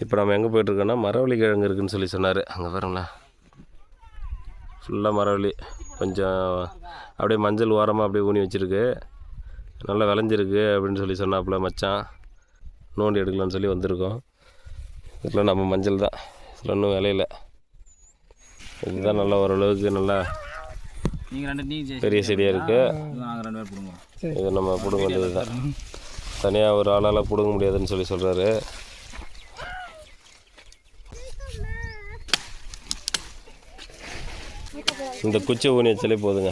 இப்போ நம்ம எங்கே போய்ட்டுருக்கோன்னா மரவள்ளி கிழங்கு இருக்குதுன்னு சொல்லி சொன்னார். அங்கே பாருங்களேன், ஃபுல்லாக மரவள்ளி. கொஞ்சம் அப்படியே மஞ்சள் ஓரமாக அப்படியே ஊனி வச்சுருக்கு. நல்லா விளைஞ்சிருக்கு அப்படின்னு சொல்லி சொன்னாப்புல மச்சான். நோண்டி எடுக்கலான்னு சொல்லி வந்திருக்கோம். இதில் நம்ம மஞ்சள் தான், இதில் இன்னும் விளையில. இதுதான் நல்லா ஓரளவுக்கு நல்லா பெரிய செடியாக இருக்குது. இது நம்ம பிடுங்க வேண்டியது தான். தனியாக ஒரு ஆளால் பிடுங்க முடியாதுன்னு சொல்லி சொல்கிறாரு. இந்த குச்சி ஊனி வச்சாலே போதுங்க,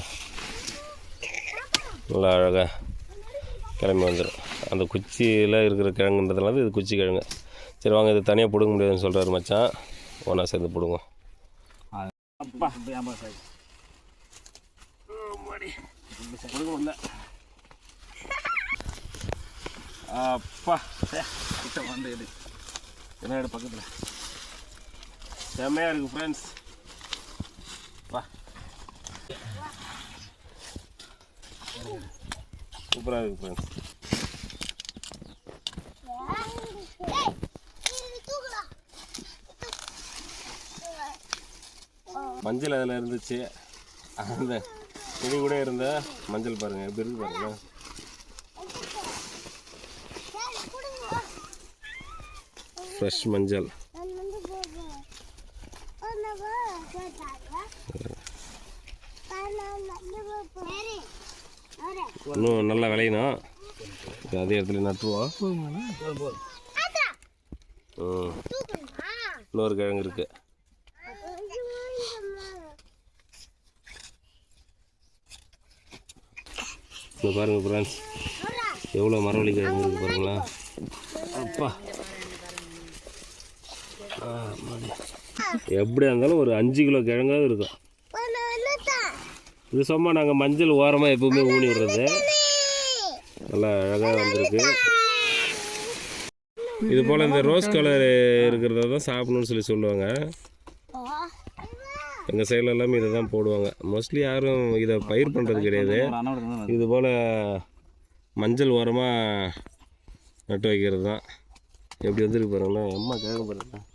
நல்லா அழகாக கிளம்பி வந்துடும். அந்த குச்சியில் இருக்கிற கிழங்குன்றதுனால இது குச்சி கிழங்கு. சரி வாங்க, இது தனியாக பிடுங்க முடியாதுன்னு சொல்கிறாரு மச்சான். ஒன்றா சேர்ந்து பிடுங்க. அப்பா வந்து என்ன பக்கத்தில் செம்மையாக இருக்குது ஃப்ரெண்ட்ஸ். சூப்பராக இருக்குது ஃப்ரெண்ட்ஸ். மஞ்சள் அதில் இருந்துச்சு. அந்த செடி கூட இருந்த மஞ்சள் பாருங்கள் எப்படி இருக்கு பாருங்கள். ஃப்ரெஷ் மஞ்சள். இன்னும் நல்லா விளையணும். அதே இடத்துல நட்டுருவோம். இன்னொரு கிழங்கு இருக்குது. இப்போ பாருங்கள் ஃப்ரெண்ட்ஸ், எவ்வளோ மரவள்ளி கிழங்கு இருக்குது பாருங்களா. அப்பா எப்படியா இருந்தாலும் ஒரு 5 கிலோ கிழங்காவது இருக்கும். இது சும்மா நாங்கள் மஞ்சள் ஓரமாக எப்பவுமே ஊனி விடுறது. நல்லா அழகாக வந்திருக்கு. இது போல் இந்த ரோஸ் கலர் இருக்கிறத தான் சாப்பிடணும்னு சொல்லி சொல்லுவாங்க. எங்கள் சைடில் எல்லாமே இதை தான் போடுவாங்க. மோஸ்ட்லி யாரும் இதை பயிர் பண்ணுறது கிடையாது. இது போல் மஞ்சள் ஓரமாக நட்டு வைக்கிறது தான். எப்படி வந்துருக்கு பாருங்களேன். அம்மா கேட்க பாருங்களேன்.